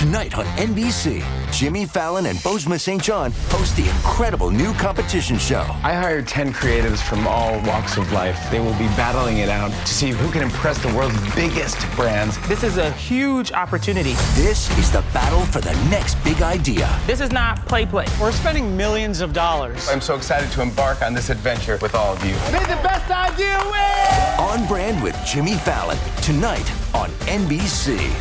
Tonight on NBC, Jimmy Fallon and Bozeman St. John host the incredible new competition show. I hired 10 creatives from all walks of life. They will be battling it out to see who can impress the world's biggest brands. This is a huge opportunity. This is the battle for the next big idea. This is not play. We're spending millions of dollars. I'm so excited to embark on this adventure with all of you. May the best idea win! On Brand with Jimmy Fallon, tonight on NBC.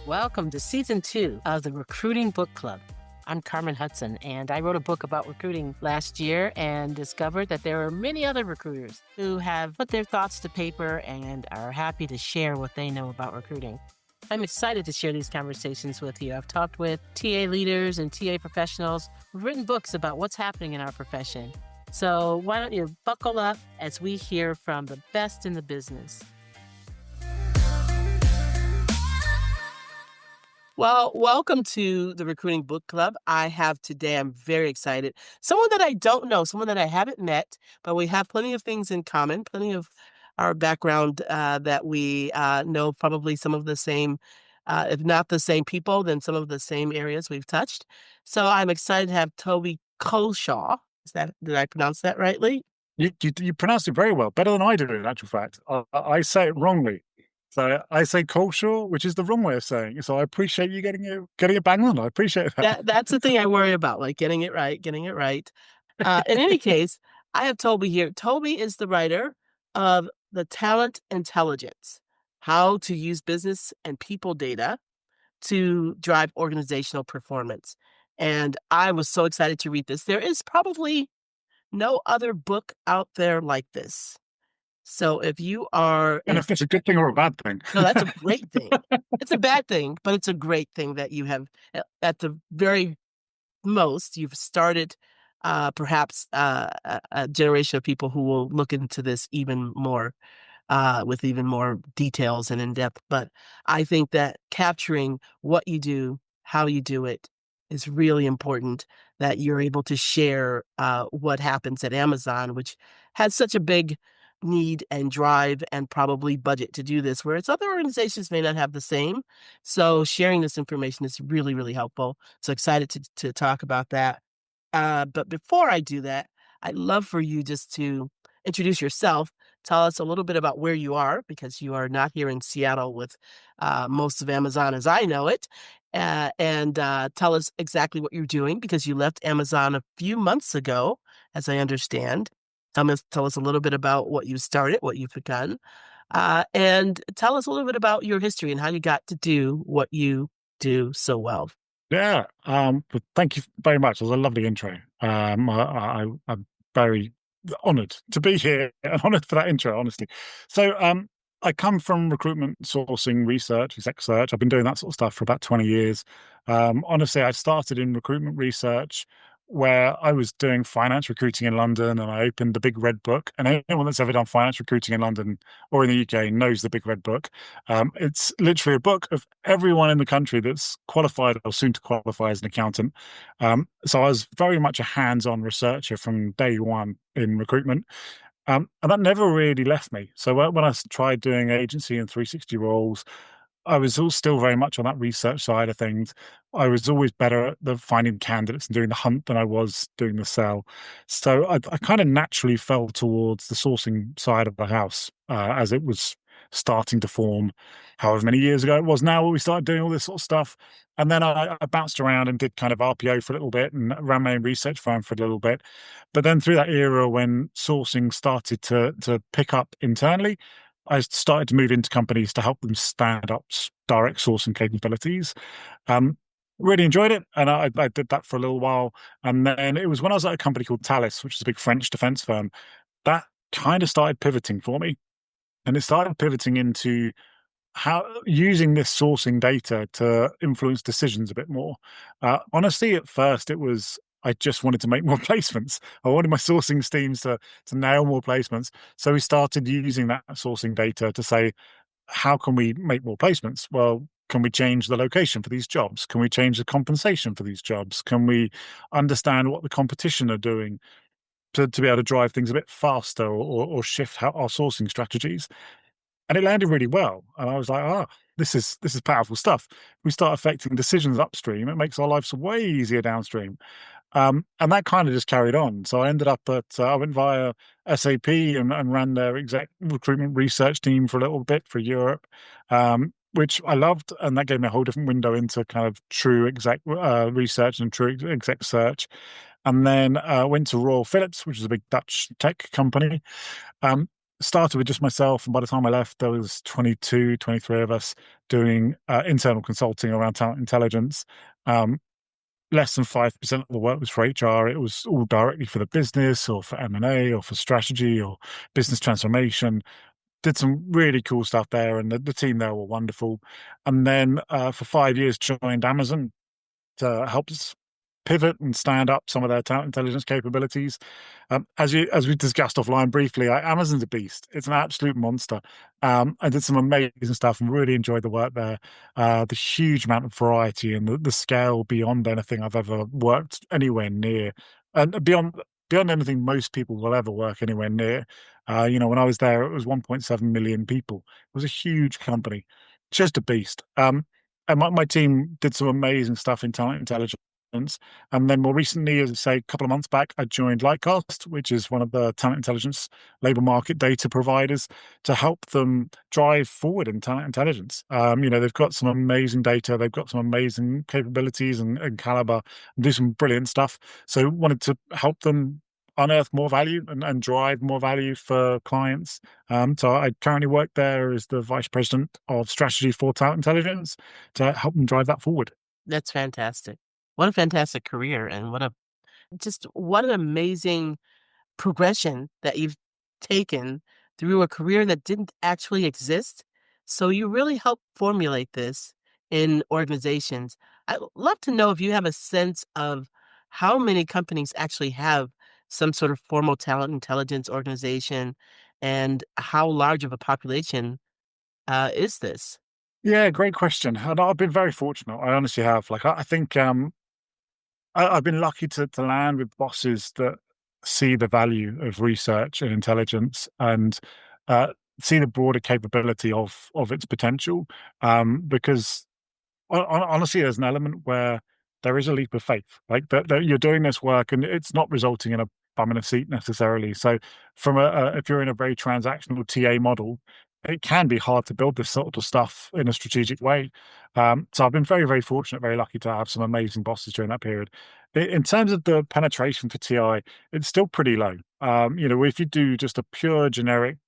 Welcome to Season 2 of the Recruiting Book Club. I'm Carmen Hudson, and I wrote a book about recruiting last year and discovered that there are many other recruiters who have put their thoughts to paper and are happy to share what they know about recruiting. I'm excited to share these conversations with you. I've talked with TA leaders and TA professionals who've written books about what's happening in our profession. So why don't you buckle up as we hear from the best in the business. Well, welcome to the Recruiting Book Club. I have today, I'm very excited, someone that I don't know, someone that I haven't met, but we have plenty of things in common, plenty of our background that we know probably some of the same, if not the same people, then some of the same areas we've touched. So I'm excited to have Toby Culshaw. Did I pronounce that rightly? You pronounced it very well, better than I do, in actual fact. I say it wrongly. So I say Culshaw, which is the wrong way of saying it. So I appreciate you getting it bang on. I appreciate that. That's the thing I worry about, like getting it right. In any case, I have Toby here. Toby is the writer of The Talent Intelligence, How to Use Business and People Data to Drive Organizational Performance. And I was so excited to read this. There is probably no other book out there like this. So if you are... And if it's a good thing or a bad thing. No, that's a great thing. It's a bad thing, but it's a great thing that you have, at the very most, you've started perhaps a generation of people who will look into this even more, with even more details and in depth. But I think that capturing what you do, how you do it, is really important, that you're able to share what happens at Amazon, which has such a big need and drive and probably budget to do this, whereas other organizations may not have the same. So sharing this information is really, really helpful. So excited to talk about that. But before I do that, I'd love for you just to introduce yourself. Tell us a little bit about where you are, because you are not here in Seattle with most of Amazon as I know it. And tell us exactly what you're doing, because you left Amazon a few months ago, as I understand. Tell us a little bit about what you started, what you've begun, and tell us a little bit about your history and how you got to do what you do so well. Yeah, but thank you very much. It was a lovely intro. I'm very honoured to be here and honoured for that intro, honestly. So I come from recruitment, sourcing, research, exec search. I've been doing that sort of stuff for about 20 years. Honestly, I started in recruitment research, where I was doing finance recruiting in London, and I opened the Big Red Book. And anyone that's ever done finance recruiting in London or in the UK knows the Big Red Book. It's literally a book of everyone in the country that's qualified or soon to qualify as an accountant. So I was very much a hands-on researcher from day one in recruitment. And that never really left me. So when I tried doing agency and 360 roles, I was still very much on that research side of things. I was always better at the finding candidates and doing the hunt than I was doing the sell. So I kind of naturally fell towards the sourcing side of the house as it was starting to form, however many years ago it was now, when we started doing all this sort of stuff. And then I bounced around and did kind of RPO for a little bit and ran my own research firm for a little bit. But then through that era, when sourcing started to pick up internally, I started to move into companies to help them stand up direct sourcing capabilities. Really enjoyed it, and I did that for a little while. And then it was when I was at a company called Thales, which is a big French defense firm, that kind of started pivoting for me. And it started pivoting into how using this sourcing data to influence decisions a bit more. Honestly, at first, I just wanted to make more placements. I wanted my sourcing teams to nail more placements. So we started using that sourcing data to say, how can we make more placements? Well, Can we change the location for these jobs? Can we change the compensation for these jobs? Can we understand what the competition are doing to be able to drive things a bit faster or shift our sourcing strategies? And it landed really well. And I was like, this is powerful stuff. We start affecting decisions upstream. It makes our lives way easier downstream. And that kind of just carried on. So I ended up I went via SAP and ran their exec recruitment research team for a little bit for Europe, which I loved. And that gave me a whole different window into kind of true exec research and true exec search. And then went to Royal Philips, which is a big Dutch tech company. Started with just myself, and by the time I left, there was 22, 23 of us doing internal consulting around talent intelligence. Less than 5% of the work was for HR. It was all directly for the business or for M&A or for strategy or business transformation. Did some really cool stuff there, and the team there were wonderful. And then for 5 years, joined Amazon to help us pivot and stand up some of their talent intelligence capabilities. As we discussed offline briefly, Amazon's a beast. It's an absolute monster. I did some amazing stuff and really enjoyed the work there. The huge amount of variety and the scale beyond anything I've ever worked anywhere near, and beyond anything most people will ever work anywhere near. When I was there, it was 1.7 million people. It was a huge company, just a beast. And my team did some amazing stuff in talent intelligence. And then more recently, as I say, a couple of months back, I joined Lightcast, which is one of the talent intelligence labor market data providers, to help them drive forward in talent intelligence. They've got some amazing data, they've got some amazing capabilities and caliber, and do some brilliant stuff. So wanted to help them unearth more value and drive more value for clients. So I currently work there as the Vice President of Strategy for Talent Intelligence to help them drive that forward. That's fantastic. What a fantastic career, and what an amazing progression that you've taken through a career that didn't actually exist. So you really help formulate this in organizations. I'd love to know if you have a sense of how many companies actually have some sort of formal talent intelligence organization, and how large of a population is this? Yeah, great question. And I've been very fortunate. I honestly have. Like, I think I've been lucky to land with bosses that see the value of research and intelligence and uh, see the broader capability of its potential. Because honestly, there's an element where there is a leap of faith, like that you're doing this work and it's not resulting in a bum in a seat necessarily. So, if you're in a very transactional TA model, it can be hard to build this sort of stuff in a strategic way. So I've been very, very fortunate, very lucky to have some amazing bosses during that period. In terms of the penetration for TI, it's still pretty low. If you do just a pure generic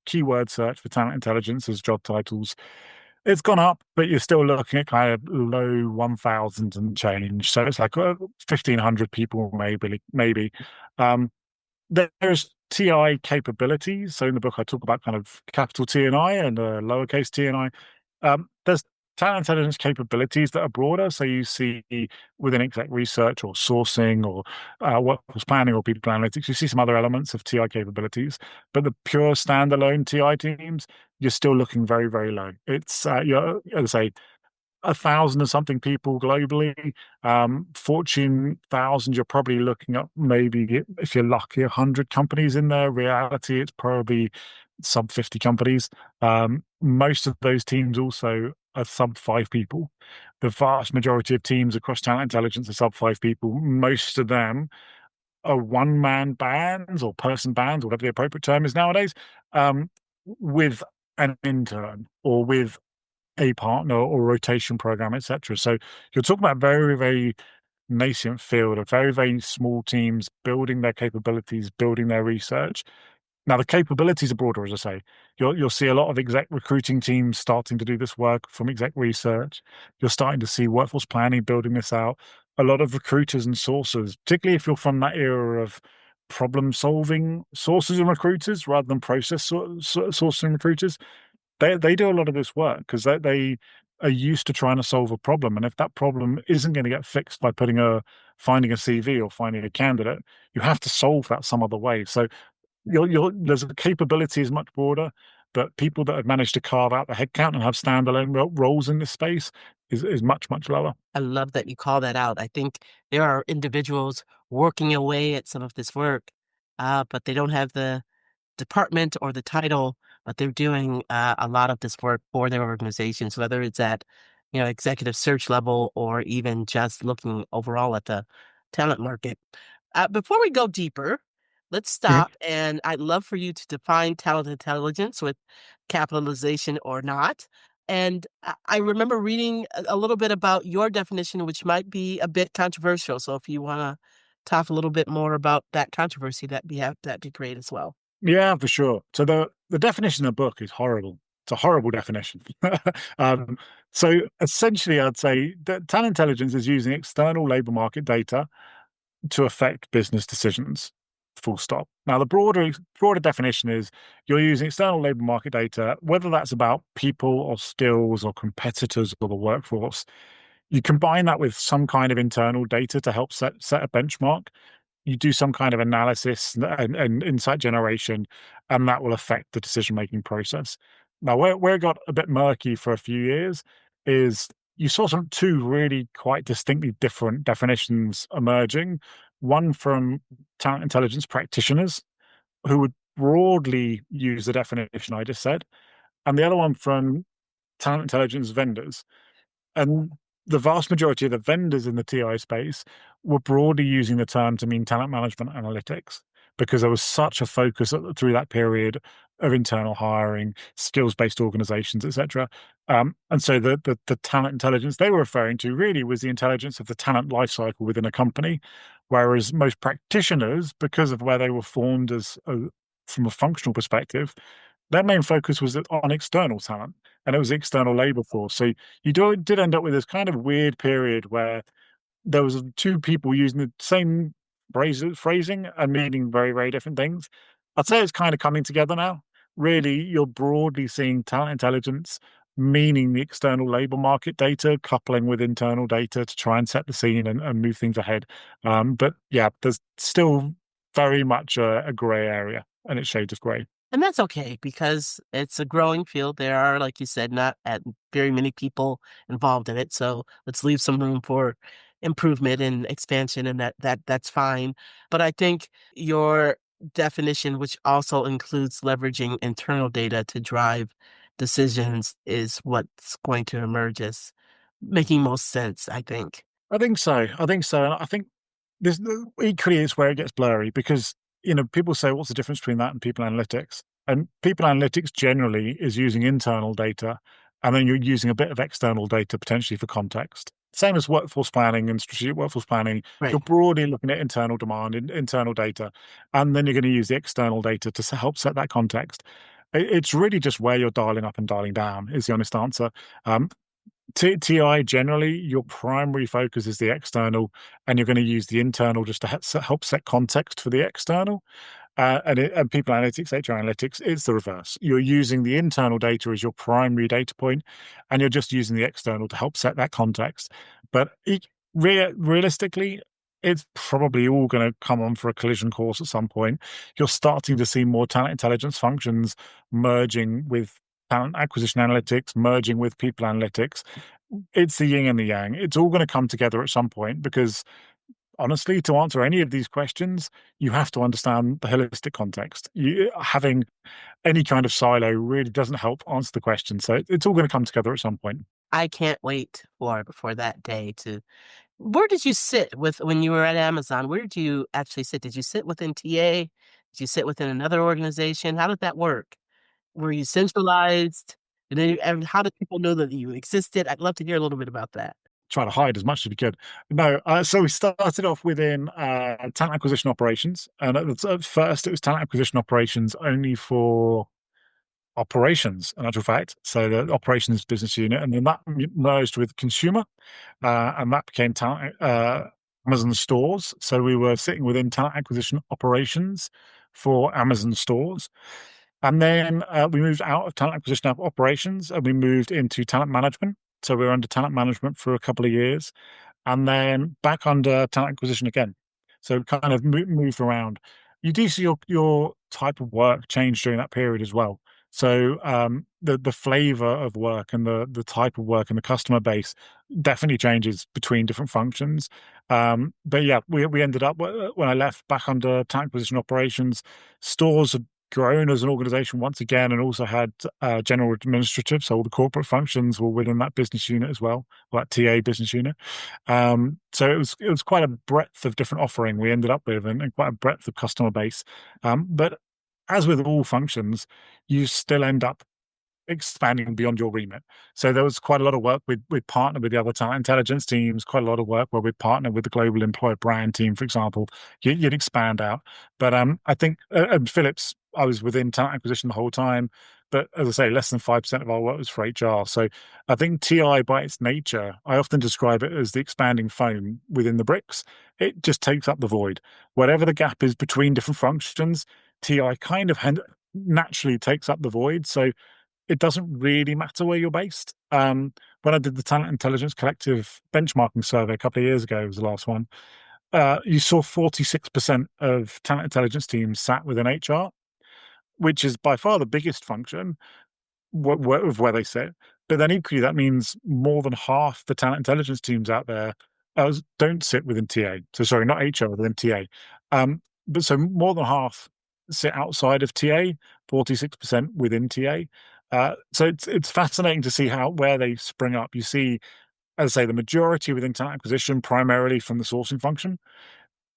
keyword search for talent intelligence as job titles, it's gone up, but you're still looking at kind of low 1,000 and change. So it's like 1,500 people, maybe. There's TI capabilities. So in the book, I talk about kind of capital T and I and lowercase-ti and I. There's talent intelligence capabilities that are broader. So you see within exec research or sourcing or workforce planning or people analytics, you see some other elements of TI capabilities. But the pure standalone TI teams, you're still looking very, very low. It's, as I say, 1,000 or something people globally. Fortune 1,000, you're probably looking at maybe, if you're lucky, 100 companies in there. Reality, it's probably sub 50 companies. Most of those teams also are sub 5 people. The vast majority of teams across talent intelligence are sub 5 people. Most of them are one-man bands or person bands, whatever the appropriate term is nowadays, with an intern or with a partner or rotation program, etc. So you're talking about very, very nascent field of very, very small teams building their capabilities, building their research. Now the capabilities are broader, as I say. You'll see a lot of exec recruiting teams starting to do this work from exec research. You're starting to see workforce planning building this out. A lot of recruiters and sourcers, particularly if you're from that era of problem-solving sources and recruiters rather than process sourcing recruiters, they do a lot of this work because they are used to trying to solve a problem, and if that problem isn't going to get fixed by finding a CV or finding a candidate, you have to solve that some other way. So there's a capability is much broader. but people that have managed to carve out the headcount and have standalone roles in this space is much, much lower. I love that you call that out. I think there are individuals working away at some of this work, but they don't have the department or the title, but they're doing a lot of this work for their organizations, whether it's at executive search level or even just looking overall at the talent market. Before we go deeper, let's Mhm. stop, and I'd love for you to define talent intelligence with capitalization or not. And I remember reading a little bit about your definition, which might be a bit controversial. So if you want to talk a little bit more about that controversy, that'd be great as well. Yeah, for sure. So the definition of the book is horrible. It's a horrible definition. um, so essentially, I'd say that talent intelligence is using external labor market data to affect business decisions. Full stop. Now, the broader definition is you're using external labor market data, whether that's about people or skills or competitors or the workforce. You combine that with some kind of internal data to help set a benchmark. You do some kind of analysis and insight generation, and that will affect the decision making process. Now, where it got a bit murky for a few years is you saw two really quite distinctly different definitions emerging. One from talent intelligence practitioners who would broadly use the definition I just said, and the other one from talent intelligence vendors. And the vast majority of the vendors in the TI space were broadly using the term to mean talent management analytics because there was such a focus through that period of internal hiring, skills-based organizations, etc. And so the talent intelligence they were referring to really was the intelligence of the talent lifecycle within a company, whereas most practitioners, because of where they were formed from a functional perspective, their main focus was on external talent, and it was the external labor force. So did end up with this kind of weird period where there was two people using the same phrasing and meaning very, very different things. I'd say it's kind of coming together now. Really, you're broadly seeing talent intelligence meaning the external labor market data, coupling with internal data to try and set the scene and move things ahead. But yeah, there's still very much a grey area, and it's shades of grey. And that's okay because it's a growing field. There are, like you said, not very many people involved in it. So let's leave some room for improvement and expansion, and that's fine. But I think your definition, which also includes leveraging internal data to drive decisions, is what's going to emerge as making most sense, I think. I think so. I think so. And I think this equally is where it gets blurry because people say, "What's the difference between that and people analytics?" And people analytics generally is using internal data, and then you're using a bit of external data potentially for context. Same as workforce planning and strategic workforce planning. Right. You're broadly looking at internal demand, internal data, and then you're going to use the external data to help set that context. It's really just where you're dialing up and dialing down is the honest answer. Um, TI generally, your primary focus is the external, and you're going to use the internal just to help set context for the external. And people analytics, HR analytics, it's the reverse. You're using the internal data as your primary data point, and you're just using the external to help set that context. But realistically, it's probably all going to come on for a collision course at some point. You're starting to see more talent intelligence functions merging with talent acquisition analytics, merging with people analytics. It's the yin and the yang. It's all going to come together at some point because honestly, to answer any of these questions, you have to understand the holistic context. Having any kind of silo really doesn't help answer the question. So it's all going to come together at some point. I can't wait for that day to. Where did you sit when you were at Amazon? Where did you actually sit? Did you sit within TA? Did you sit within another organization? How did that work? Were you centralized? And how did people know that you existed? I'd love to hear a little bit about that. Try to hide as much as we could. No, so we started off within talent acquisition operations. And at first, it was talent acquisition operations only for operations, in actual fact. So the operations business unit. And then that merged with consumer. And that became talent Amazon stores. So we were sitting within talent acquisition operations for Amazon stores. And then we moved out of talent acquisition operations and we moved into talent management. So we were under talent management for a couple of years and then back under talent acquisition again. So kind of moved around. You do see your type of work change during that period as well. So the flavor of work and the type of work and the customer base definitely changes between different functions. But yeah, we ended up when I left back under talent acquisition operations, stores had grown as an organization once again, and also had general administrative, so all the corporate functions were within that business unit as well, or that TA business unit. So it was quite a breadth of different offering we ended up with, and quite a breadth of customer base. But as with all functions, you still end up expanding beyond your remit. So there was quite a lot of work with partner with the other talent intelligence teams, quite a lot of work where we partner with the global employer brand team, for example. You'd expand out. But I think at Philips, I was within talent acquisition the whole time. But as I say, less than 5% of our work was for HR. So I think TI by its nature, I often describe it as the expanding foam within the bricks. It just takes up the void. Whatever the gap is between different functions, TI kind of naturally takes up the void. So it doesn't really matter where you're based. When I did the Talent Intelligence Collective benchmarking survey a couple of years ago, it was the last one, you saw 46% of talent intelligence teams sat within HR, which is by far the biggest function of where they sit. But then equally, that means more than half the talent intelligence teams out there don't sit within TA. So sorry, not HR, within TA. But so more than half sit outside of TA, 46% within TA. So it's fascinating to see where they spring up. You see, as I say, the majority within talent acquisition, primarily from the sourcing function.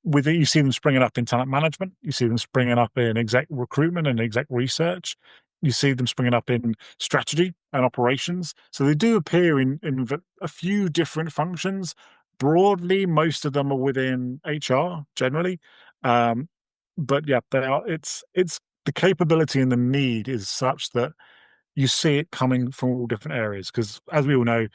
With it, you see them springing up in talent management. You see them springing up in exec recruitment and exec research. You see them springing up in strategy and operations. So they do appear in a few different functions. Broadly, most of them are within HR generally. But yeah, they are. It's the capability and the need is such that you see it coming from all different areas. Because as we all know,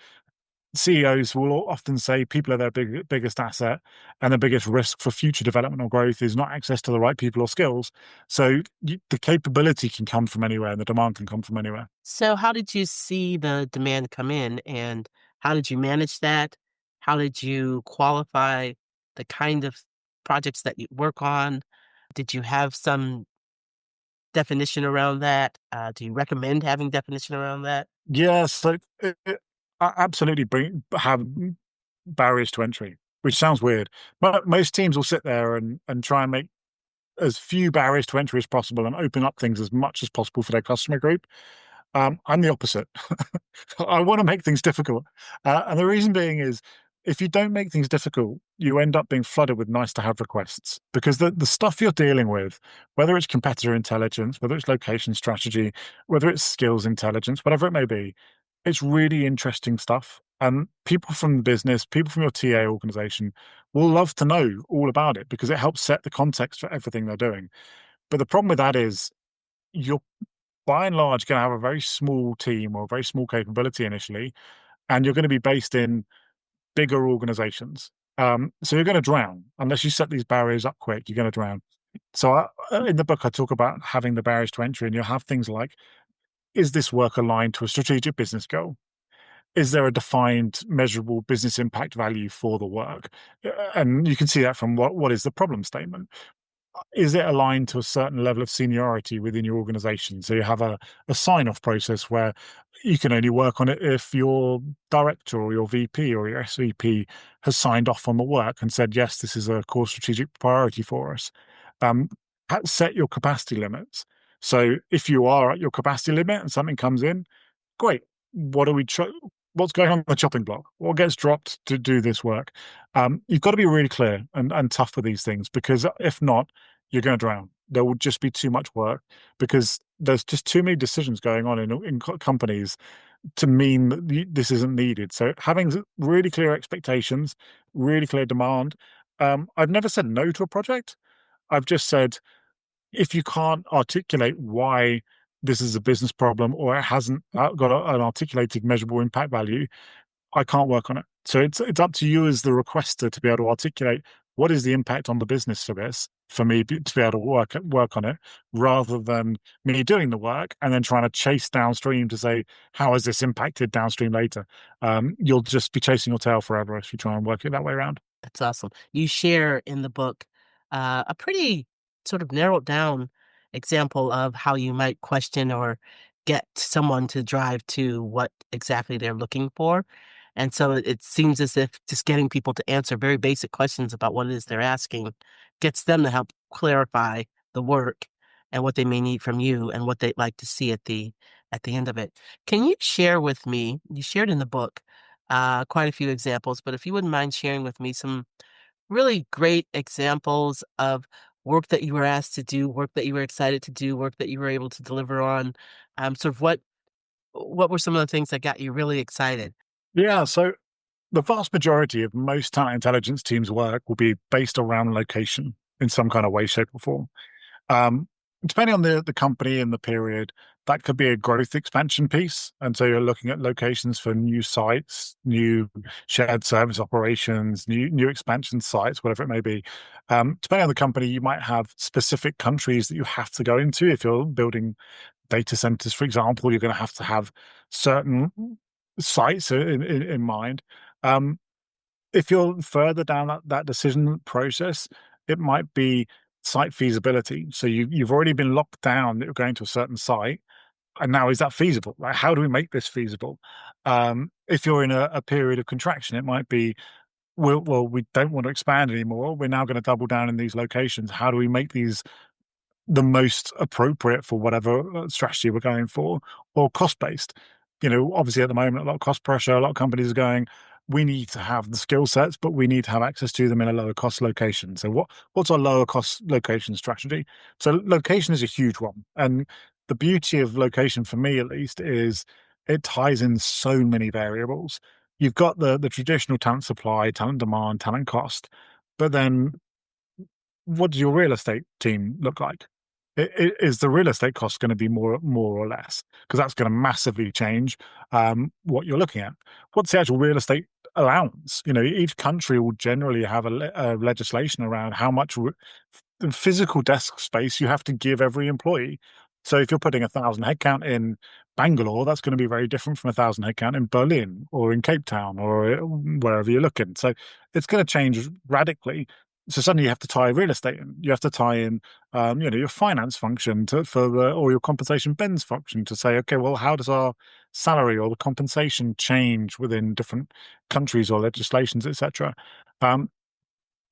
CEOs will often say people are their biggest asset, and the biggest risk for future development or growth is not access to the right people or skills. So the capability can come from anywhere, and the demand can come from anywhere. So how did you see the demand come in, and how did you manage that? How did you qualify the kind of projects that you work on? Did you have some definition around that? Do you recommend having definition around that? Yeah, so absolutely have barriers to entry, which sounds weird, but most teams will sit there and try and make as few barriers to entry as possible and open up things as much as possible for their customer group. I'm the opposite. I want to make things difficult. And the reason being is if you don't make things difficult, you end up being flooded with nice to have requests because the stuff you're dealing with, whether it's competitor intelligence, whether it's location strategy, whether it's skills intelligence, whatever it may be, it's really interesting stuff. And people from the business, people from your TA organization will love to know all about it because it helps set the context for everything they're doing. But the problem with that is you're by and large going to have a very small team or a very small capability initially, and you're going to be based in bigger organizations. So you're going to drown unless you set these barriers up quick. You're going to drown. So in the book, I talk about having the barriers to entry, and you'll have things like: is this work aligned to a strategic business goal? Is there a defined, measurable business impact value for the work? And you can see that from what is the problem statement. Is it aligned to a certain level of seniority within your organization? So you have a sign-off process where you can only work on it if your director or your VP or your SVP has signed off on the work and said, yes, this is a core strategic priority for us. Um, Set your capacity limits. So if you are at your capacity limit and something comes in, great. What's going on the chopping block? What gets dropped to do this work? You've got to be really clear and tough with these things because if not, you're going to drown. There will just be too much work because there's just too many decisions going on in companies to mean that this isn't needed. So having really clear expectations, really clear demand. I've never said no to a project. I've just said if you can't articulate why this is a business problem or it hasn't got an articulated measurable impact value, I can't work on it. So it's up to you as the requester to be able to articulate what is the impact on the business for this, for me to be able to work on it, rather than me doing the work and then trying to chase downstream to say, how has this impacted downstream later? You'll just be chasing your tail forever if you try and work it that way around. That's awesome. You share in the book a pretty sort of narrowed down example of how you might question or get someone to drive to what exactly they're looking for. And so it seems as if just getting people to answer very basic questions about what it is they're asking gets them to help clarify the work and what they may need from you and what they'd like to see at the end of it. Can you share with me, you shared in the book quite a few examples, but if you wouldn't mind sharing with me some really great examples of work that you were asked to do, work that you were excited to do, work that you were able to deliver on. Sort of what were some of the things that got you really excited? Yeah, so the vast majority of most talent intelligence teams' work will be based around location in some kind of way, shape, or form. Um, Depending on the company and the period, that could be a growth expansion piece. And so you're looking at locations for new sites, new shared service operations, new expansion sites, whatever it may be. Depending on the company, you might have specific countries that you have to go into. If you're building data centers, for example, you're going to have certain sites in mind. Um, if you're further down that decision process, it might be site feasibility. So you've already been locked down that you're going to a certain site, and now is that feasible? Like, how do we make this feasible? If you're in a period of contraction, it might be we don't want to expand anymore. We're now going to double down in these locations. How do we make these the most appropriate for whatever strategy we're going for, or cost based? Obviously at the moment, a lot of cost pressure. A lot of companies are going, we need to have the skill sets, but we need to have access to them in a lower cost location. So what's our lower cost location strategy? So location is a huge one, and the beauty of location, for me at least, is it ties in so many variables. You've got the traditional talent supply, talent demand, talent cost, but then what does your real estate team look like? Is the real estate cost going to be more or less? Because that's going to massively change what you're looking at. What's the actual real estate allowance? Each country will generally have a legislation around how much physical desk space you have to give every employee. So if you're putting 1,000 headcount in Bangalore, that's going to be very different from 1,000 headcount in Berlin or in Cape Town or wherever you're looking. So it's going to change radically. So suddenly you have to tie real estate in. You have to tie in, your finance function or your compensation bends function to say, okay, well, how does our salary or the compensation change within different countries or legislations, etc.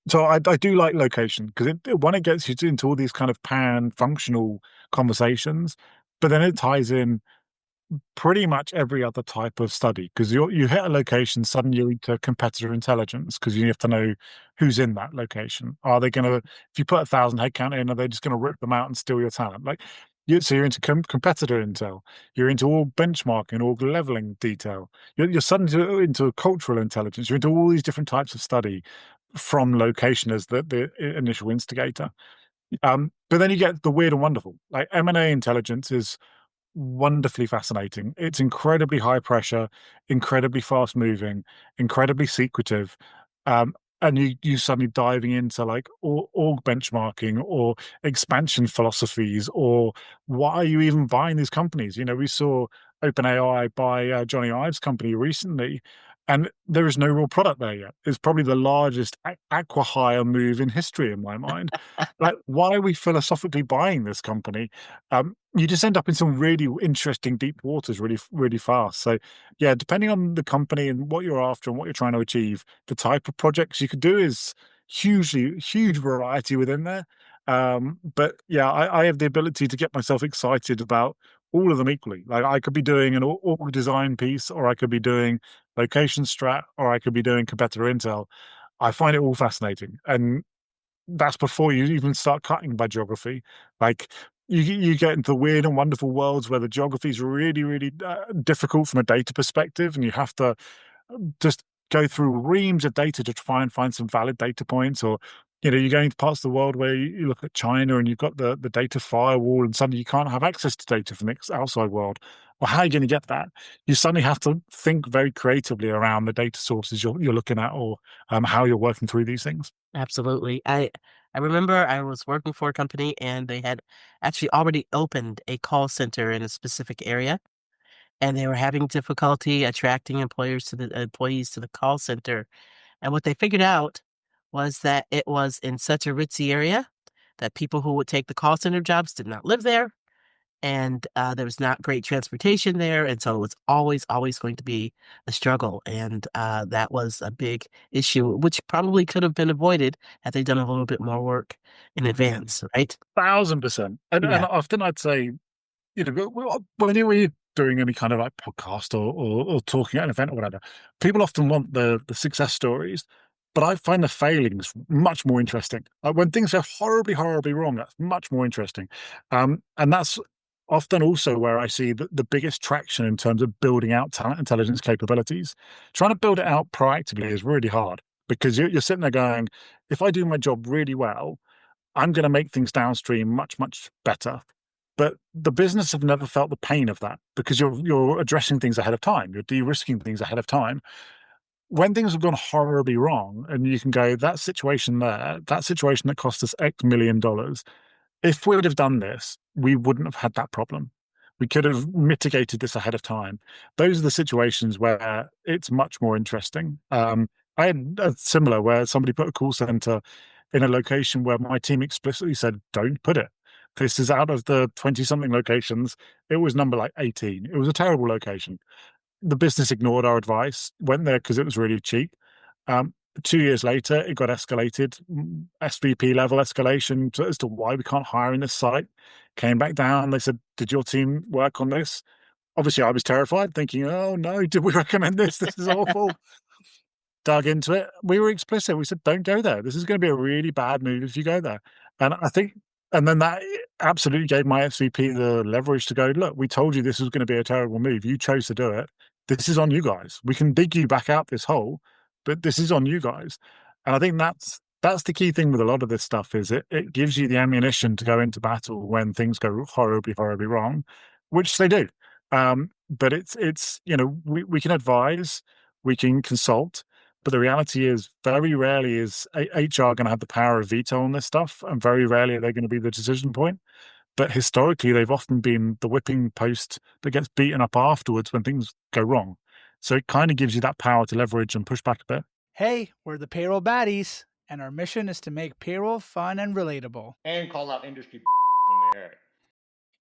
So I do like location because it gets you into all these kind of pan-functional conversations, but then it ties in pretty much every other type of study, because you hit a location, suddenly you're into competitor intelligence because you have to know who's in that location. Are they going to, if you put 1,000 headcount in, are they just going to rip them out and steal your talent? So you're into competitor intel, you're into all benchmarking, all leveling detail. You're suddenly into cultural intelligence. You're into all these different types of study from location as the initial instigator. But then you get the weird and wonderful. Like M&A intelligence is wonderfully fascinating. It's incredibly high pressure, incredibly fast moving, incredibly secretive. And you suddenly diving into like org benchmarking or expansion philosophies, or why are you even buying these companies? We saw OpenAI buy Johnny Ive's company recently, and there is no real product there yet. It's probably the largest acqui-hire move in history in my mind. Like, why are we philosophically buying this company? You just end up in some really interesting deep waters really, really fast. So, yeah, depending on the company and what you're after and what you're trying to achieve, the type of projects you could do is huge variety within there. But yeah, I have the ability to get myself excited about all of them equally. Like, I could be doing an org design piece, or I could be doing location strat, or I could be doing competitor intel. I find it all fascinating, and that's before you even start cutting by geography. Like, you get into weird and wonderful worlds where the geography is really, really difficult from a data perspective, and you have to just go through reams of data to try and find some valid data points. Or you're going to parts of the world where you look at China and you've got the data firewall, and suddenly you can't have access to data from the outside world. Well, how are you going to get that? You suddenly have to think very creatively around the data sources you're looking at, or how you're working through these things. Absolutely. I remember I was working for a company and they had actually already opened a call center in a specific area, and they were having difficulty attracting employees to the call center. And what they figured out was that it was in such a ritzy area that people who would take the call center jobs did not live there, and there was not great transportation there, and so it was always going to be a struggle, and that was a big issue, which probably could have been avoided had they done a little bit more work in advance, right? 1,000%. And Yeah. often I'd say, when you're doing any kind of like podcast or talking at an event or whatever, people often want the success stories, but I find the failings much more interesting. When things go horribly, horribly wrong, that's much more interesting. And that's often also where I see the biggest traction in terms of building out talent intelligence capabilities. Trying to build it out proactively is really hard because you're sitting there going, if I do my job really well, I'm going to make things downstream much, much better. But the business have never felt the pain of that because you're addressing things ahead of time. You're de-risking things ahead of time. When things have gone horribly wrong, and you can go, that situation there, that situation that cost us X million dollars, if we would have done this, we wouldn't have had that problem. We could have mitigated this ahead of time. Those are the situations where it's much more interesting. I had a similar where somebody put a call center in a location where my team explicitly said, don't put it. This is out of the 20 something locations. It was number like 18. It was a terrible location. The business ignored our advice, went there because it was really cheap. 2 years later, it got escalated, SVP level escalation as to why we can't hire in this site. Came back down. They said, did your team work on this? Obviously, I was terrified, thinking, oh no, did we recommend this? This is awful. Dug into it. We were explicit. We said, don't go there. This is going to be a really bad move if you go there. And I think, and then that absolutely gave my SVP the leverage to go, look, we told you this was going to be a terrible move. You chose to do it. This is on you guys. We can dig you back out this hole, but this is on you guys. And I think that's the key thing with a lot of this stuff is it gives you the ammunition to go into battle when things go horribly, horribly wrong, which they do. But it's we can advise, we can consult, but the reality is very rarely is HR going to have the power of veto on this stuff, and very rarely are they going to be the decision point. But historically, they've often been the whipping post that gets beaten up afterwards when things go wrong. So it kind of gives you that power to leverage and push back a bit. Hey, we're the payroll baddies, and our mission is to make payroll fun and relatable. And call out industry when we hear it.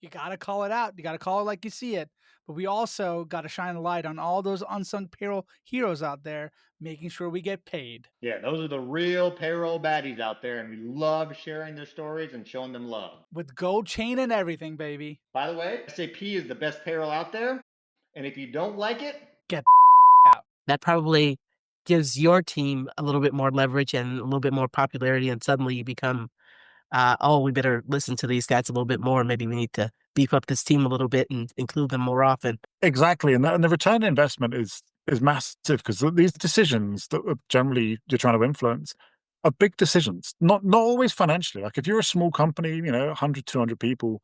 You got to call it out. You got to call it like you see it. But we also got to shine a light on all those unsung payroll heroes out there, making sure we get paid. Yeah, those are the real payroll baddies out there, and we love sharing their stories and showing them love. With gold chain and everything, baby. By the way, SAP is the best payroll out there, and if you don't like it, get out. That probably gives your team a little bit more leverage and a little bit more popularity, and suddenly you become, we better listen to these guys a little bit more. Maybe we need to beef up this team a little bit and include them more often. Exactly, and the return on investment is massive because these decisions that generally you're trying to influence are big decisions, not always financially. Like if you're a small company, 100, 200 people,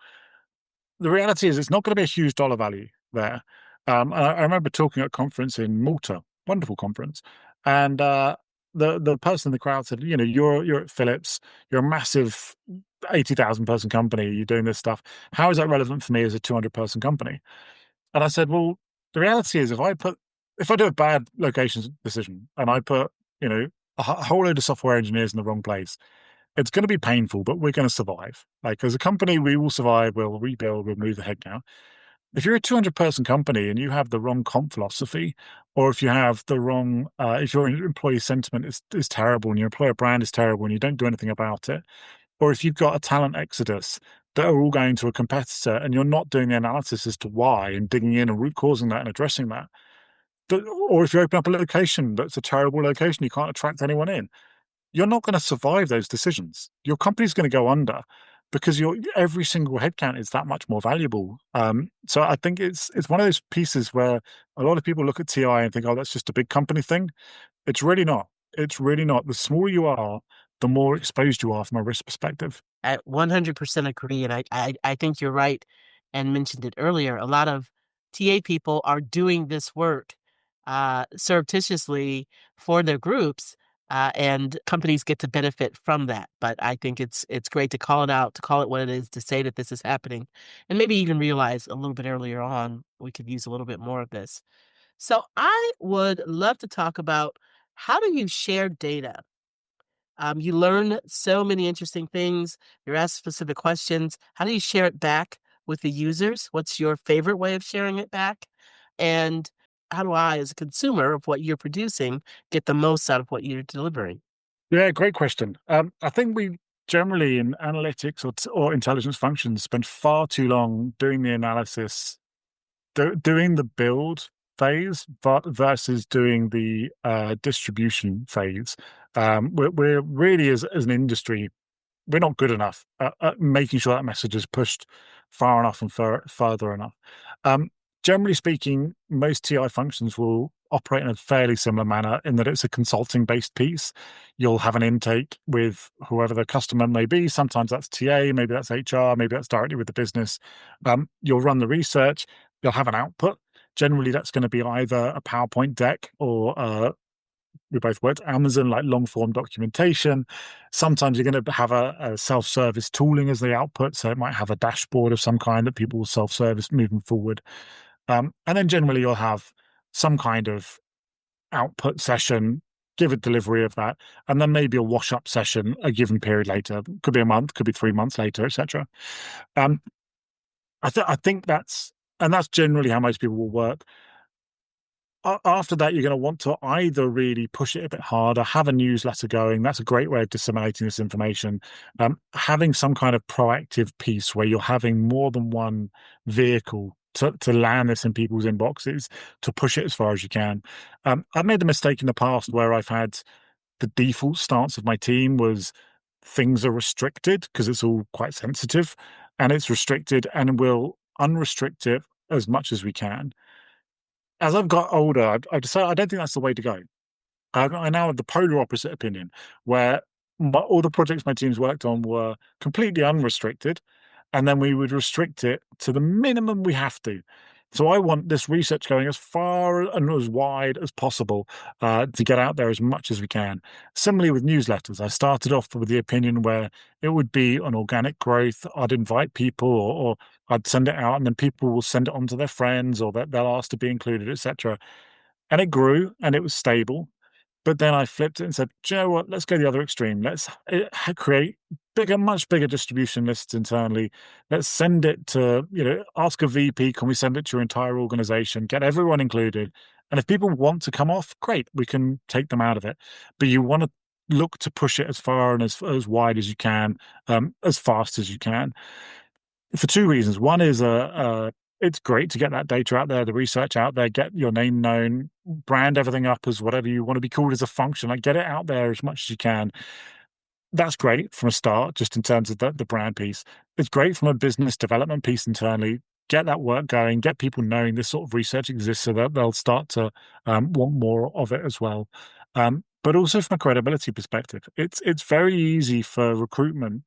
the reality is it's not going to be a huge dollar value there. I remember talking at a conference in Malta, wonderful conference, and the person in the crowd said, you're at Philips, you're a massive 80,000 person company, you're doing this stuff. How is that relevant for me as a 200 person company? And I said, well, the reality is if I do a bad locations decision and I put, a whole load of software engineers in the wrong place, it's going to be painful, but we're going to survive. Like as a company, we will survive. We'll rebuild. We'll move the head down. If you're a 200 person company and you have the wrong comp philosophy, or if you have the wrong, if your employee sentiment is terrible and your employer brand is terrible and you don't do anything about it, or if you've got a talent exodus that are all going to a competitor and you're not doing the analysis as to why and digging in and root causing that and addressing that, or if you open up a location that's a terrible location, you can't attract anyone in, you're not going to survive those decisions. Your company's going to go under because every single headcount is that much more valuable. So I think it's one of those pieces where a lot of people look at TI and think, oh, that's just a big company thing. It's really not. It's really not. The smaller you are, the more exposed you are from a risk perspective. I 100% agree. And I think you're right and mentioned it earlier. A lot of TA people are doing this work surreptitiously for their groups, and companies get to benefit from that. But I think it's great to call it out, to call it what it is, to say that this is happening, and maybe even realize a little bit earlier on we could use a little bit more of this. So I would love to talk about, how do you share data? You learn so many interesting things. You're asked specific questions. How do you share it back with the users? What's your favorite way of sharing it back? And how do I, as a consumer of what you're producing, get the most out of what you're delivering? Yeah, great question. I think we generally in analytics or intelligence functions spend far too long doing the analysis, doing the build phase versus doing the distribution phase. We're really, as an industry, we're not good enough at making sure that message is pushed far enough and further enough. Um, Generally speaking, most TI functions will operate in a fairly similar manner in that it's a consulting based piece. You'll have an intake with whoever the customer may be. Sometimes that's TA, maybe that's HR, maybe that's directly with the business. You'll run the research, you'll have an output. Generally, that's going to be either a PowerPoint deck or we both worked Amazon, like long form documentation. Sometimes you're going to have a self-service tooling as the output. So it might have a dashboard of some kind that people will self-service moving forward. And then generally you'll have some kind of output session, give a delivery of that, and then maybe a wash up session a given period later. Could be a month, could be 3 months later, etc. Um, I think that's generally how most people will work. After that, you're going to want to either really push it a bit harder, have a newsletter going. That's a great way of disseminating this information. Having some kind of proactive piece where you're having more than one vehicle to land this in people's inboxes, to push it as far as you can. I've made the mistake in the past where I've had the default stance of my team was things are restricted because it's all quite sensitive, and it's restricted, and we'll unrestrict it as much as we can. As I've got older, I've decided I don't think that's the way to go. I now have the polar opposite opinion, where all the projects my team's worked on were completely unrestricted, and then we would restrict it to the minimum we have to. So I want this research going as far and as wide as possible to get out there as much as we can. Similarly with newsletters, I started off with the opinion where it would be an organic growth. I'd invite people, or I'd send it out, and then people will send it on to their friends, or they'll ask to be included, etc. And it grew, and it was stable. But then I flipped it and said, "Do you know what? Let's go the other extreme. Let's create bigger, much bigger distribution lists internally. Let's send it to, ask a VP, can we send it to your entire organization? Get everyone included. And if people want to come off, great, we can take them out of it. But you want to look to push it as far and as wide as you can, as fast as you can, for two reasons. One is it's great to get that data out there, the research out there, get your name known, brand everything up as whatever you want to be called as a function, like get it out there as much as you can. That's great from a start, just in terms of the brand piece. It's great from a business development piece internally. Get that work going, get people knowing this sort of research exists so that they'll start to want more of it as well. But also from a credibility perspective, it's very easy for recruitment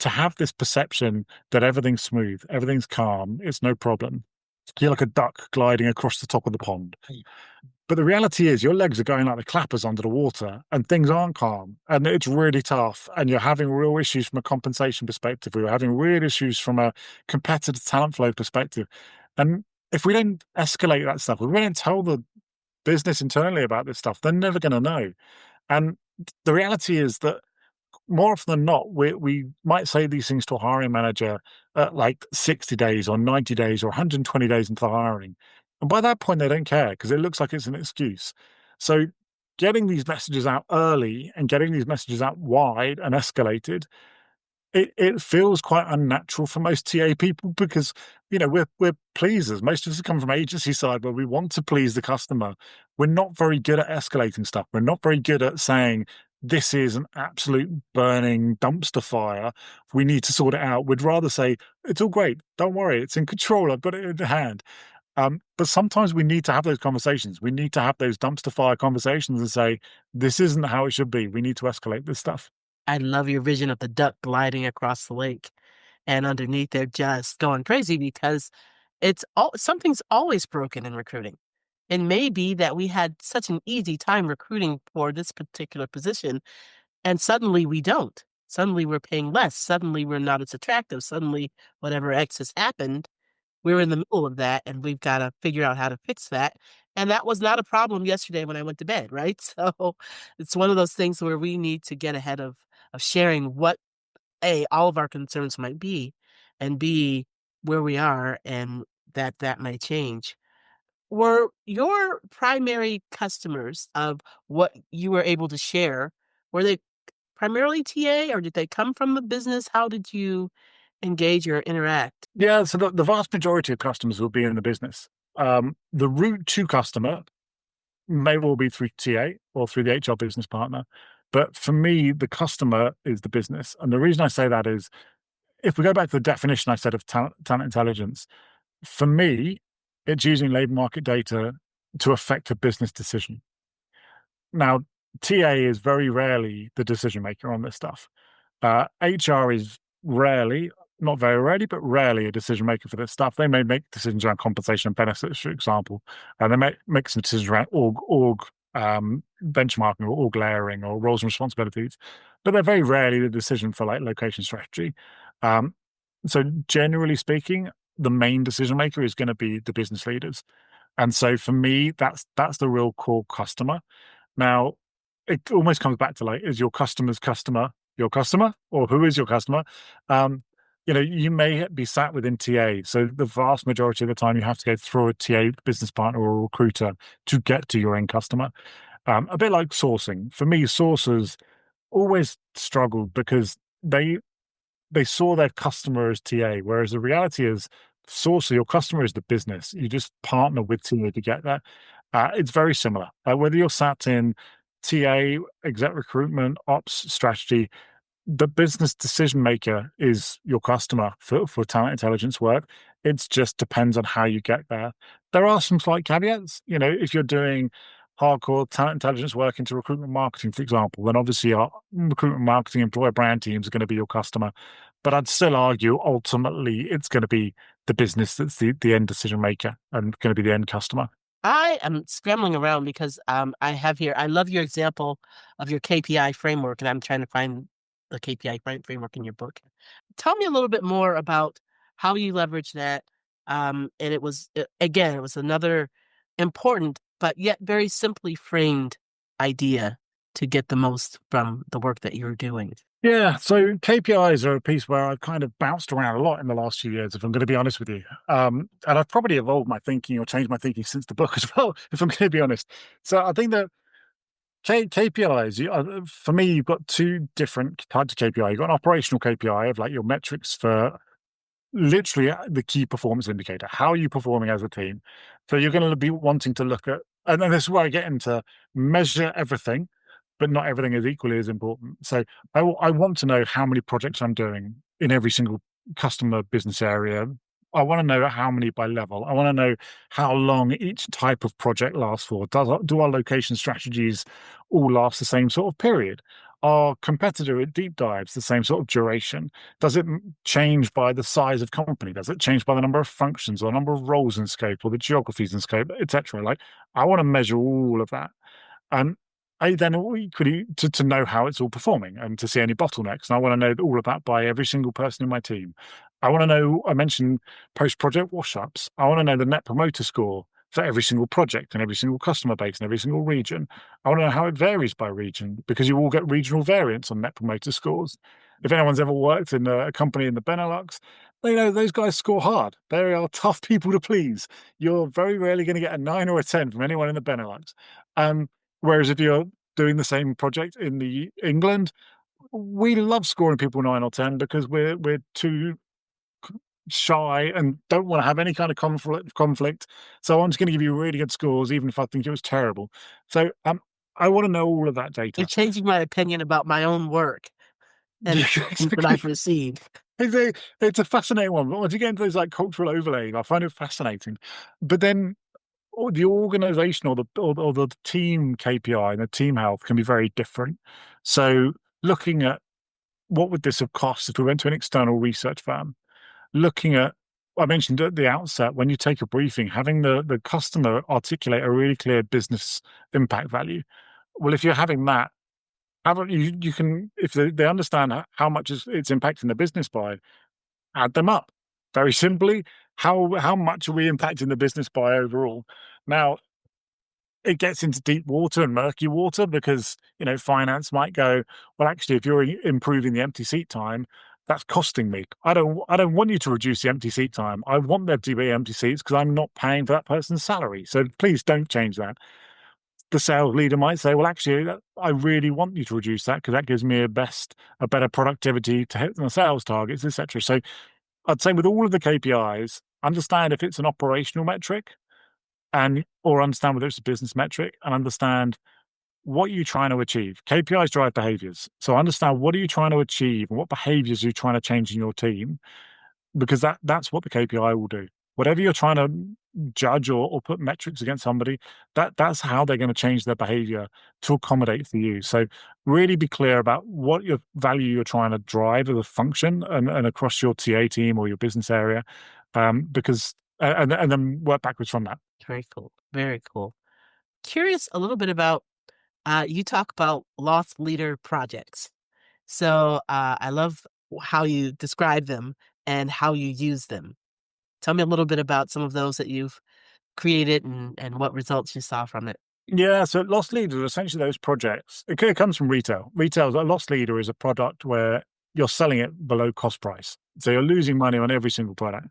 to have this perception that everything's smooth, everything's calm, it's no problem. You're like a duck gliding across the top of the pond. But the reality is your legs are going like the clappers under the water, and things aren't calm, and it's really tough, and you're having real issues from a compensation perspective. We're having real issues from a competitive talent flow perspective. And if we don't escalate that stuff, if we don't tell the business internally about this stuff, they're never going to know. And the reality is that more often than not, we might say these things to a hiring manager at like 60 days or 90 days or 120 days into the hiring. And by that point, they don't care because it looks like it's an excuse. So getting these messages out early and getting these messages out wide and escalated, it feels quite unnatural for most TA people because, we're pleasers. Most of us come from agency side where we want to please the customer. We're not very good at escalating stuff. We're not very good at saying, this is an absolute burning dumpster fire. We need to sort it out. We'd rather say, it's all great. Don't worry. It's in control. I've got it in hand. But sometimes we need to have those conversations. We need to have those dumpster fire conversations and say, this isn't how it should be. We need to escalate this stuff. I love your vision of the duck gliding across the lake, and underneath they're just going crazy because something's always broken in recruiting. It may be that we had such an easy time recruiting for this particular position, and suddenly we don't. Suddenly we're paying less. Suddenly we're not as attractive. Suddenly whatever X has happened, we're in the middle of that, and we've got to figure out how to fix that. And that was not a problem yesterday when I went to bed, right? So it's one of those things where we need to get ahead of sharing what, A, all of our concerns might be, and B, where we are and that may change. Were your primary customers of what you were able to share, were they primarily TA or did they come from the business? How did you engage or interact? Yeah, so the vast majority of customers will be in the business. The route to customer may well be through TA or through the HR business partner. But for me, the customer is the business. And the reason I say that is if we go back to the definition I said of talent intelligence, for me, it's using labor market data to affect a business decision. Now, TA is very rarely the decision maker on this stuff. HR is rarely, not very rarely, but rarely a decision maker for this stuff. They may make decisions around compensation and benefits, for example, and they may make some decisions around org benchmarking or org layering or roles and responsibilities, but they're very rarely the decision for like location strategy. So generally speaking, the main decision maker is going to be the business leaders. And so for me, that's the real core customer. Now, it almost comes back to like, is your customer's customer your customer, or who is your customer? You may be sat within TA. So the vast majority of the time, you have to go through a TA business partner or a recruiter to get to your end customer. A bit like sourcing. For me, sourcers always struggled because they saw their customer as TA, whereas the reality is, sourcer, your customer is the business. You just partner with TA to get that. It's very similar. Whether you're sat in TA, exec recruitment, ops, strategy, the business decision maker is your customer for talent intelligence work. It just depends on how you get there. There are some slight caveats. If you're doing hardcore talent intelligence work into recruitment marketing, for example, then obviously our recruitment marketing employer brand teams are going to be your customer. But I'd still argue ultimately it's going to be the business that's the end decision maker and going to be the end customer. I am scrambling around because I have here, I love your example of your KPI framework, and I'm trying to find the KPI framework in your book. Tell me a little bit more about how you leverage that. And it was, again, it was another important, but yet very simply framed idea to get the most from the work that you're doing. Yeah, so KPIs are a piece where I've kind of bounced around a lot in the last few years, if I'm going to be honest with you. And I've probably evolved my thinking or changed my thinking since the book as well, if I'm going to be honest. So I think that KPIs, for me, you've got two different types of KPI. You've got an operational KPI of like your metrics for literally the key performance indicator. How are you performing as a team? So you're going to be wanting to look at, and then this is where I get into measure everything, but not everything is equally as important. So I want to know how many projects I'm doing in every single customer business area. I want to know how many by level. I want to know how long each type of project lasts for. Do our location strategies all last the same sort of period? Our competitor at deep dives the same sort of duration? Does it change by the size of company? Does it change by the number of functions or the number of roles in scope or the geographies in scope, etc.? Like, I want to measure all of that. And I then equally to know how it's all performing and to see any bottlenecks. And I want to know all of that by every single person in my team. I want to know, I mentioned post-project wash-ups. I want to know the net promoter score for every single project and every single customer base and every single region. I want to know how it varies by region because you all get regional variance on net promoter scores. If anyone's ever worked in a company in the Benelux, they know those guys score hard. They are tough people to please. You're very rarely going to get a 9 or a 10 from anyone in the Benelux. Whereas if you're doing the same project in the England, we love scoring people 9 or 10 because we're too shy and don't want to have any kind of conflict. So I'm just going to give you really good scores, even if I think it was terrible. So I want to know all of that data. You're changing my opinion about my own work and, Exactly. and what I perceive. It's a fascinating one. But once you get into those like cultural overlay, I find it fascinating. But then the organization or the team KPI and the team health can be very different. So looking at what would this have cost if we went to an external research firm, looking at, I mentioned at the outset, when you take a briefing, having the customer articulate a really clear business impact value. Well, if you're having that, you can, if they understand how much it's impacting the business by, add them up. Very simply, how much are we impacting the business by overall? Now, it gets into deep water and murky water because, finance might go, well, actually, if you're improving the empty seat time, That's costing me. I don't want you to reduce the empty seat time. I want there to be empty seats because I'm not paying for that person's salary. So please don't change that. The sales leader might say, well, actually, I really want you to reduce that because that gives me a better productivity to hit the sales targets, etc. So I'd say with all of the KPIs, understand if it's an operational metric or understand whether it's a business metric, and understand what you're trying to achieve. KPIs drive behaviors. So understand what are you trying to achieve and what behaviors are you trying to change in your team, because that's what the KPI will do. Whatever you're trying to judge or put metrics against somebody, that's how they're going to change their behavior to accommodate for you. So really be clear about what your value you're trying to drive as a function and across your TA team or your business area, because and then work backwards from that. Very cool. Very cool. Curious a little bit about you talk about loss leader projects. So I love how you describe them and how you use them. Tell me a little bit about some of those that you've created and what results you saw from it. Yeah, so loss leaders are essentially those projects. It comes from retail. A loss leader is a product where you're selling it below cost price. So you're losing money on every single product.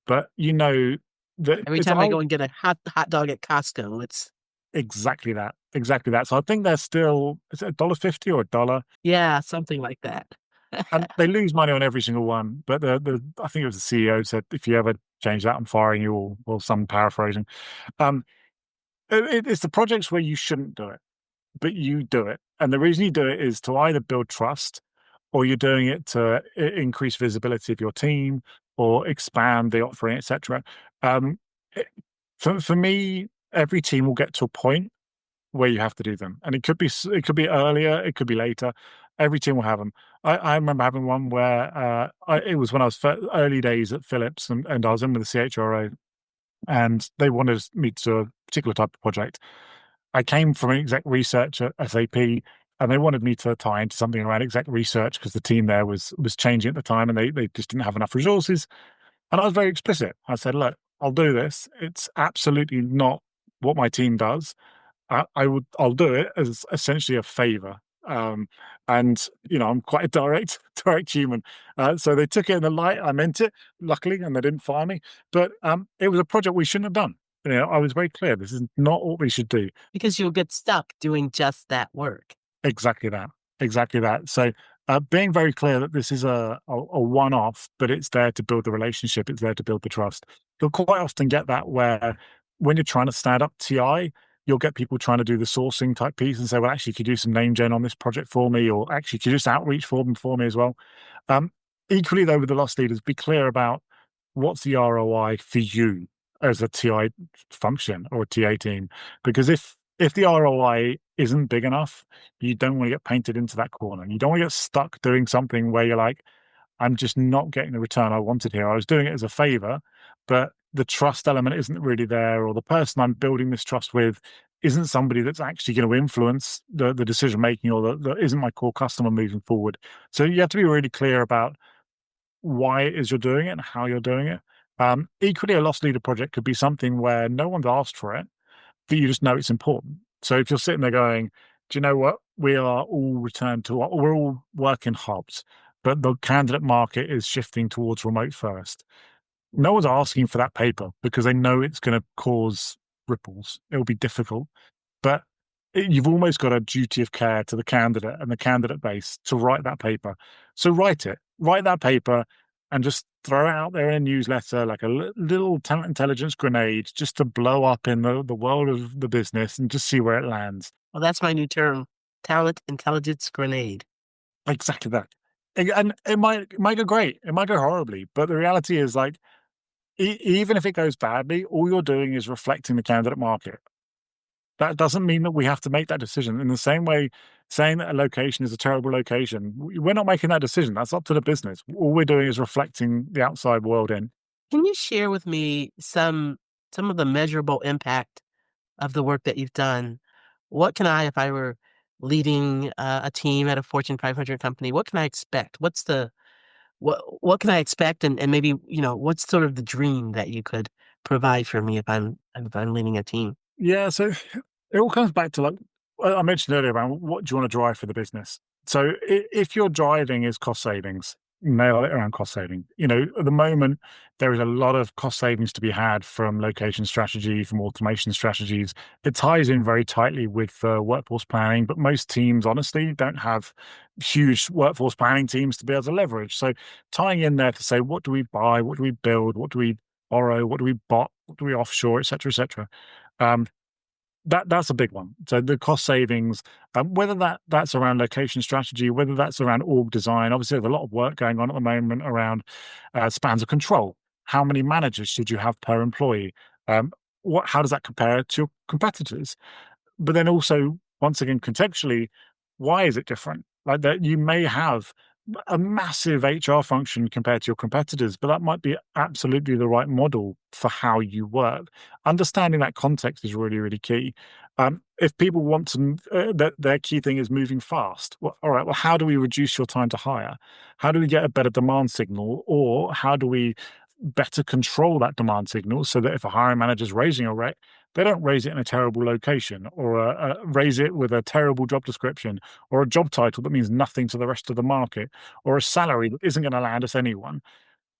But you know that Every time I go and get a hot dog at Costco, it's exactly that. Exactly that. So I think they're still, is it $1.50 or $1? yeah, something like that. And they lose money on every single one. But I think it was the CEO said, if you ever change that, I'm firing you, or some paraphrasing. It's the projects where you shouldn't do it, but you do it. And the reason you do it is to either build trust, or you're doing it to increase visibility of your team or expand the offering, etc. Um, it- for me, every team will get to a point where you have to do them, and it could be earlier, it could be later. Every team will have them. I remember having one where it was when I was early days at Philips, and I was in with the CHRO, and they wanted me to do a particular type of project. I came from exec research at SAP, and they wanted me to tie into something around exec research because the team there was changing at the time, and they just didn't have enough resources. And I was very explicit. I said, look, I'll do this. It's absolutely not what my team does. I'll do it as essentially a favor. And I'm quite a direct human. So they took it in the light. I meant it, luckily, and they didn't fire me. But it was a project we shouldn't have done. I was very clear. This is not what we should do. Because you'll get stuck doing just that work. Exactly that. Exactly that. So being very clear that this is a one-off, but it's there to build the relationship. It's there to build the trust. You'll quite often get that where when you're trying to stand up TI, you'll get people trying to do the sourcing type piece and say, well, actually, could you do some name gen on this project for me? Or actually, could you just outreach for them for me as well? Equally, though, with the loss leaders, be clear about what's the ROI for you as a TI function or a TA team. Because if the ROI isn't big enough, you don't want to get painted into that corner. You don't want to get stuck doing something where you're like, I'm just not getting the return I wanted here. I was doing it as a favor, but the trust element isn't really there, or the person I'm building this trust with isn't somebody that's actually going to influence the decision making, or that isn't my core customer moving forward. So you have to be really clear about why it is you're doing it and how you're doing it. Equally, a loss leader project could be something where no one's asked for it, but you just know it's important. So if you're sitting there going, do you know what? We are all we're all working hubs, but the candidate market is shifting towards remote first. No one's asking for that paper because they know it's going to cause ripples. It'll be difficult, but you've almost got a duty of care to the candidate and the candidate base to write that paper. So write that paper, and just throw it out there in a newsletter like a little talent intelligence grenade, just to blow up in the world of the business and just see where it lands. Well, that's my new term, talent intelligence grenade. Exactly that. And it might go great, it might go horribly, but the reality is, like, even if it goes badly, all you're doing is reflecting the candidate market. That doesn't mean that we have to make that decision. In the same way, saying that a location is a terrible location, we're not making that decision. That's up to the business. All we're doing is reflecting the outside world in. Can you share with me some of the measurable impact of the work that you've done? What can I, if I were leading a team at a Fortune 500 company, what can I expect? What can I expect, and maybe what's sort of the dream that you could provide for me if I'm leading a team? Yeah, so it all comes back to, like I mentioned earlier, about what do you want to drive for the business. So if your driving is cost savings, nail it around cost saving. At the moment, there is a lot of cost savings to be had from location strategy, from automation strategies. It ties in very tightly with workforce planning, but most teams, honestly, don't have huge workforce planning teams to be able to leverage. So tying in there to say, what do we buy? What do we build? What do we borrow? What do we bot? What do we offshore, et cetera, et cetera. That's a big one. So the cost savings, whether that's around location strategy, whether that's around org design. Obviously, there's a lot of work going on at the moment around spans of control. How many managers should you have per employee? How does that compare to your competitors? But then also, once again, contextually, why is it different? Like that, you may have a massive HR function compared to your competitors, but that might be absolutely the right model for how you work. Understanding that context is really, really key. If people want to, their key thing is moving fast. Well, all right, well, how do we reduce your time to hire? How do we get a better demand signal? Or how do we better control that demand signal so that if a hiring manager is raising a rec, they don't raise it in a terrible location or raise it with a terrible job description or a job title that means nothing to the rest of the market or a salary that isn't going to land us anyone.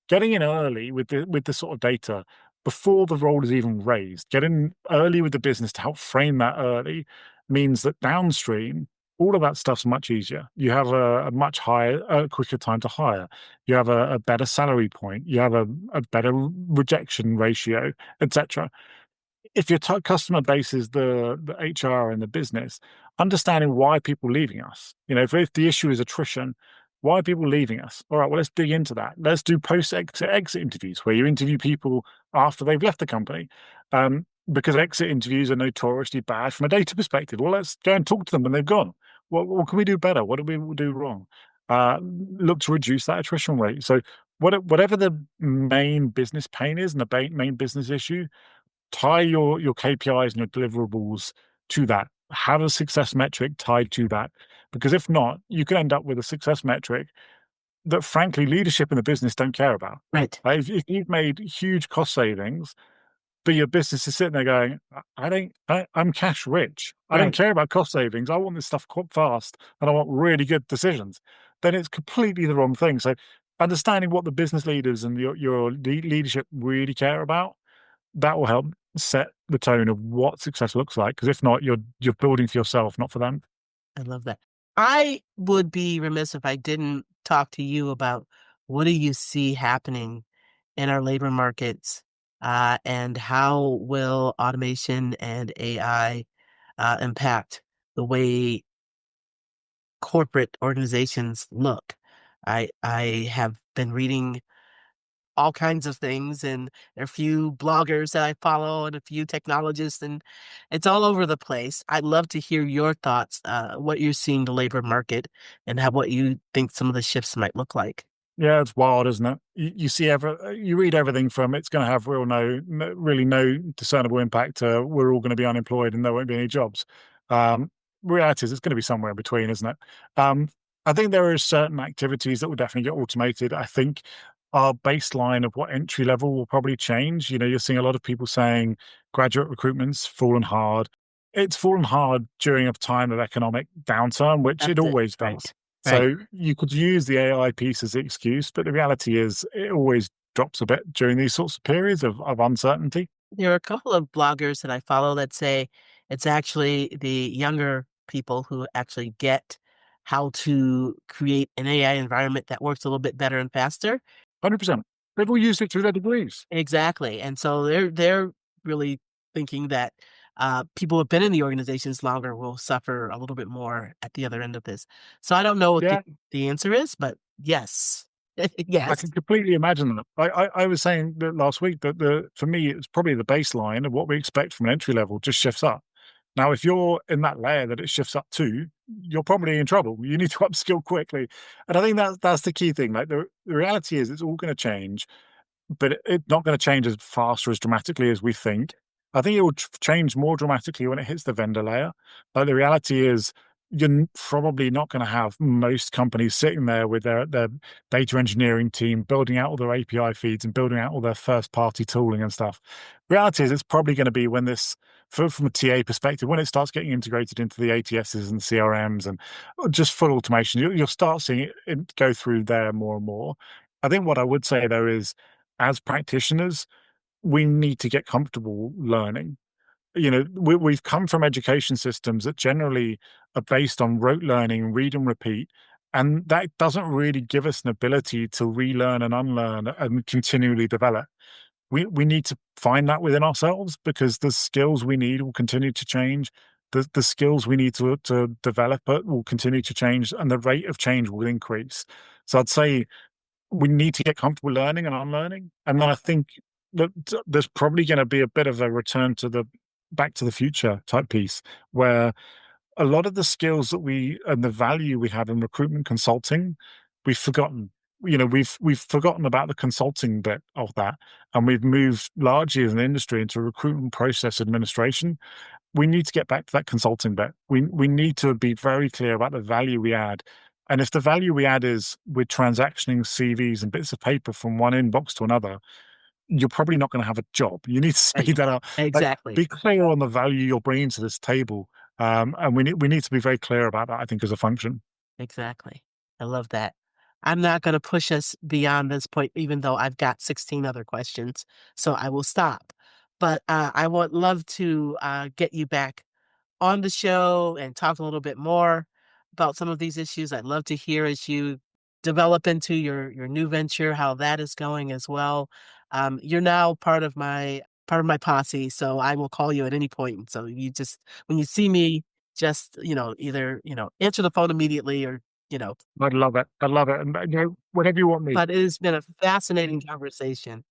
Getting in early with the sort of data before the role is even raised, getting early with the business to help frame that early means that downstream, all of that stuff's much easier. You have a much higher, quicker time to hire. You have a better salary point. You have a better rejection ratio, etc. If your customer base is the HR and the business, understanding why people are leaving us. If the issue is attrition, why are people leaving us? All right, well, let's dig into that. Let's do post-exit interviews where you interview people after they've left the company. Because exit interviews are notoriously bad from a data perspective. Well, let's go and talk to them when they've gone. What can we do better? What do we do wrong? Look to reduce that attrition rate. So whatever the main business pain is and the main business issue, tie your KPIs and your deliverables to that. Have a success metric tied to that. Because if not, you could end up with a success metric that, frankly, leadership in the business don't care about. Right. If you've made huge cost savings, but your business is sitting there going, I'm cash rich. I don't Right. care about cost savings. I want this stuff quite fast and I want really good decisions. Then it's completely the wrong thing. So understanding what the business leaders and your leadership really care about, that will help set the tone of what success looks like. Because if not, you're building for yourself, not for them. I love that. I would be remiss if I didn't talk to you about what do you see happening in our labor markets, and how will automation and AI impact the way corporate organizations look. I have been reading all kinds of things, and there are a few bloggers that I follow and a few technologists, and it's all over the place. I'd love to hear your thoughts, what you're seeing the labor market and what you think some of the shifts might look like. Yeah, it's wild, isn't it? You read everything from it's going to have really no discernible impact to we're all going to be unemployed and there won't be any jobs. Reality is it's going to be somewhere in between, isn't it? I think there are certain activities that will definitely get automated. I think our baseline of what entry level will probably change. You're seeing a lot of people saying graduate recruitment's fallen hard. It's fallen hard during a time of economic downturn, which That's it it. always does. Right. So you could use the AI piece as the excuse, but the reality is it always drops a bit during these sorts of periods of uncertainty. There are a couple of bloggers that I follow that say it's actually the younger people who actually get how to create an AI environment that works a little bit better and faster. 100%. People use it through their degrees. Exactly. And so they're really thinking that people who have been in the organizations longer will suffer a little bit more at the other end of this. So I don't know what Yeah, the answer is, but yes. I Yes. can completely imagine that. I was saying that last week that for me, it's probably the baseline of what we expect from an entry level just shifts up. Now, if you're in that layer that it shifts up to, you're probably in trouble. You need to upskill quickly. And I think that's the key thing. Like the reality is it's all going to change, but it's not going to change as fast or as dramatically as we think. I think it will change more dramatically when it hits the vendor layer. Like the reality is you're probably not going to have most companies sitting there with their data engineering team building out all their API feeds and building out all their first party tooling and stuff. Reality is it's probably going to be when this from a TA perspective, when it starts getting integrated into the ATSs and CRMs and just full automation, you'll start seeing it go through there more and more. I think what I would say, though, is as practitioners, we need to get comfortable learning. We've come from education systems that generally are based on rote learning, read and repeat, and that doesn't really give us an ability to relearn and unlearn and continually develop. We need to find that within ourselves, because the skills we need will continue to change. The skills we need to develop it will continue to change, and the rate of change will increase. So I'd say we need to get comfortable learning and unlearning. And then I think that there's probably going to be a bit of a return to the Back to the Future type piece, where a lot of the skills that and the value we have in recruitment consulting, we've forgotten. We've forgotten about the consulting bit of that, and we've moved largely as an industry into recruitment process administration. We need to get back to that consulting bit. We need to be very clear about the value we add. And if the value we add is we're transactioning CVs and bits of paper from one inbox to another, you're probably not going to have a job. You need to speed that up. Exactly. Be clear on the value you're bringing to this table. And we need to be very clear about that, I think, as a function. Exactly. I love that. I'm not going to push us beyond this point, even though I've got 16 other questions. So I will stop. But I would love to get you back on the show and talk a little bit more about some of these issues. I'd love to hear as you develop into your new venture, how that is going as well. You're now part of my posse, so I will call you at any point. So you just, when you see me, just, either, answer the phone immediately or, I'd love it. I'd love it. And whatever you want me. but it has been a fascinating conversation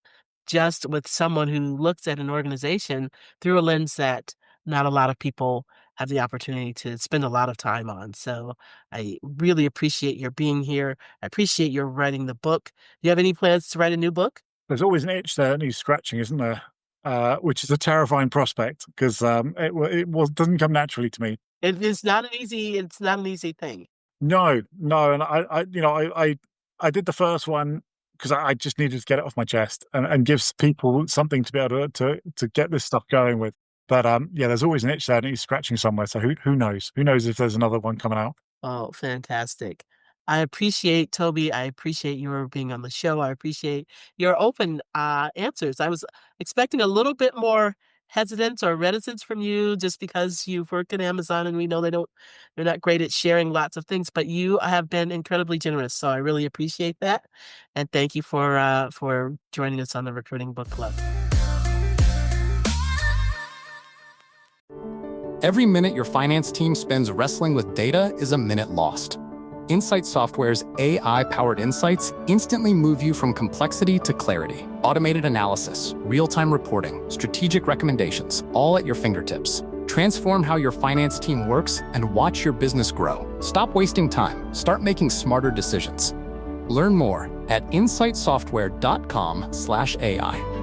just with someone who looks at an organization through a lens that not a lot of people have the opportunity to spend a lot of time on. So I really appreciate your being here. I appreciate your writing the book. Do you have any plans to write a new book? There's always an itch there that needs scratching, isn't there? Which is a terrifying prospect, because it doesn't come naturally to me. It's not an easy thing. No, and I did the first one because I just needed to get it off my chest and give people something to be able to get this stuff going with. But there's always an itch there that needs scratching somewhere. So who knows? Who knows if there's another one coming out? Oh, fantastic. I appreciate, Toby, I appreciate your being on the show. I appreciate your open answers. I was expecting a little bit more hesitance or reticence from you, just because you've worked at Amazon and we know they're not great at sharing lots of things, but you have been incredibly generous. So I really appreciate that. And thank you for joining us on the Recruiting Book Club. Every minute your finance team spends wrestling with data is a minute lost. Insight Software's AI-powered insights instantly move you from complexity to clarity. Automated analysis, real-time reporting, strategic recommendations, all at your fingertips. Transform how your finance team works and watch your business grow. Stop wasting time. Start making smarter decisions. Learn more at insightsoftware.com/AI.